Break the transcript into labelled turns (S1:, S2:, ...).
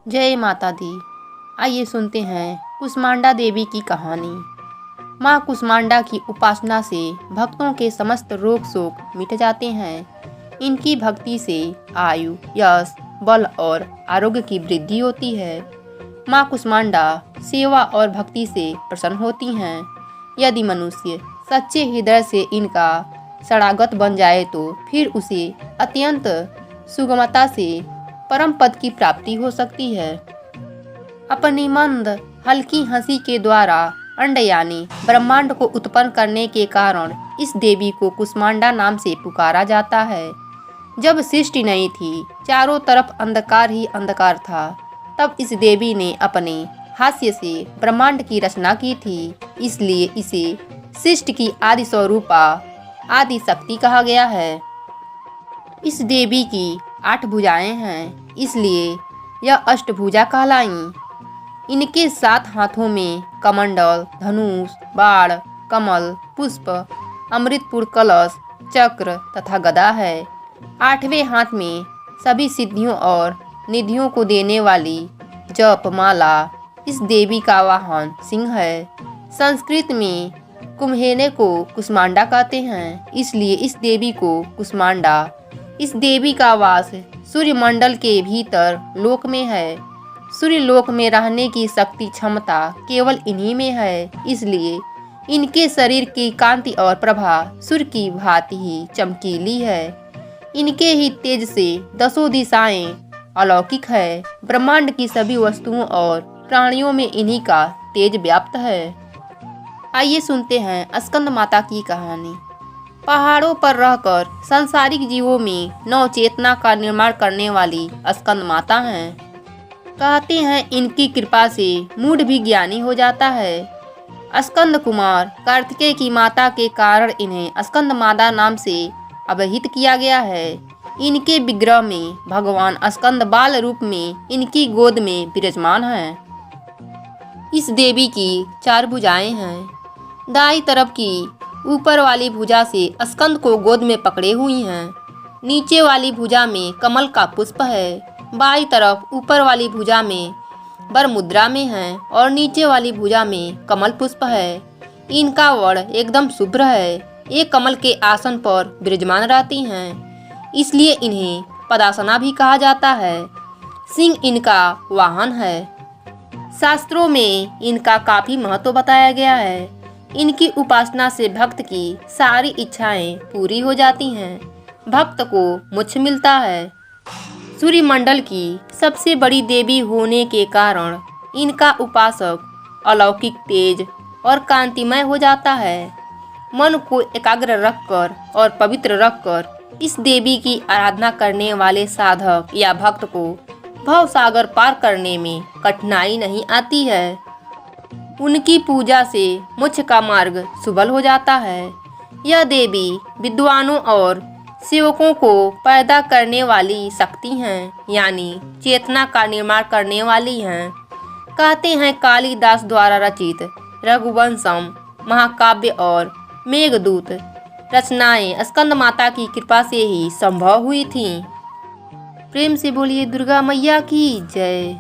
S1: जय माता दी। आइए सुनते हैं कुष्मांडा देवी की कहानी। माँ कुष्मांडा की उपासना से भक्तों के समस्त रोग शोक मिट जाते हैं। इनकी भक्ति से आयु, यश, बल और आरोग्य की वृद्धि होती है। माँ कुष्मांडा सेवा और भक्ति से प्रसन्न होती हैं। यदि मनुष्य सच्चे हृदय से इनका शरणागत बन जाए तो फिर उसे अत्यंत सुगमता से परम पद की प्राप्ति हो सकती है। अपनी मंद हल्की हंसी के द्वारा अंड यानी ब्रह्मांड को उत्पन्न करने के कारण इस देवी को कुष्मांडा नाम से पुकारा जाता है। जब सृष्टि नहीं थी, चारों तरफ अंधकार ही अंधकार था, तब इस देवी ने अपने हास्य से ब्रह्मांड की रचना की थी। इसलिए इसे सृष्टि की आदि स्वरूपा, आदि शक्ति कहा गया है। इस देवी की 8 भुजाएं हैं, इसलिए यह अष्टभुजा कहलाई। इनके 7 हाथों में कमंडल, धनुष, बाण, कमल, पुष्प, अमृतपुर कलश, चक्र तथा गदा है। 8वें हाथ में सभी सिद्धियों और निधियों को देने वाली जप माला। इस देवी का वाहन सिंह है। संस्कृत में कुम्हेने को कुष्मांडा कहते हैं, इसलिए इस देवी को कुष्मांडा। इस देवी का वास सूर्यमंडल के भीतर लोक में है। सूर्य लोक में रहने की शक्ति क्षमता केवल इन्हीं में है, इसलिए इनके शरीर की कांति और प्रभा सूर्य की भांति ही चमकीली है। इनके ही तेज से 10 दिशाएं अलौकिक है। ब्रह्मांड की सभी वस्तुओं और प्राणियों में इन्हीं का तेज व्याप्त है। आइए सुनते हैं स्कंद माता की कहानी। पहाड़ों पर रहकर सांसारिक जीवों में नव चेतना का निर्माण करने वाली स्कंद माता हैं। कहते हैं इनकी कृपा से मूढ़ भी ज्ञानी हो जाता है। स्कंद कुमार कार्तिकेय की माता के कारण इन्हें स्कंद माता नाम से अभिहित किया गया है। इनके विग्रह में भगवान स्कंद बाल रूप में इनकी गोद में विराजमान हैं। इस देवी की 4 भुजाएं हैं। दाईं तरफ की ऊपर वाली भुजा से स्कंद को गोद में पकड़े हुई हैं। नीचे वाली भुजा में कमल का पुष्प है। बाईं तरफ ऊपर वाली भुजा में वर मुद्रा में है और नीचे वाली भुजा में कमल पुष्प है। इनका वर्ण एकदम शुभ्र है। ये कमल के आसन पर विराजमान रहती हैं, इसलिए इन्हें पदासना भी कहा जाता है। सिंह इनका वाहन है। शास्त्रों में इनका काफी महत्व बताया गया है। इनकी उपासना से भक्त की सारी इच्छाएं पूरी हो जाती हैं। भक्त को मोक्ष मिलता है। सूर्यमंडल की सबसे बड़ी देवी होने के कारण इनका उपासक अलौकिक तेज और कांतिमय हो जाता है। मन को एकाग्र रखकर और पवित्र रखकर इस देवी की आराधना करने वाले साधक या भक्त को भव सागर पार करने में कठिनाई नहीं आती है। उनकी पूजा से मोक्ष का मार्ग सुलभ हो जाता है। यह देवी विद्वानों और सेवकों को पैदा करने वाली शक्ति हैं, यानी चेतना का निर्माण करने वाली हैं। कहते हैं कालिदास द्वारा रचित रघुवंशम, महाकाव्य और मेघदूत रचनाएं स्कंद माता की कृपा से ही संभव हुई थीं। प्रेम से बोलिए दुर्गा मैया की जय।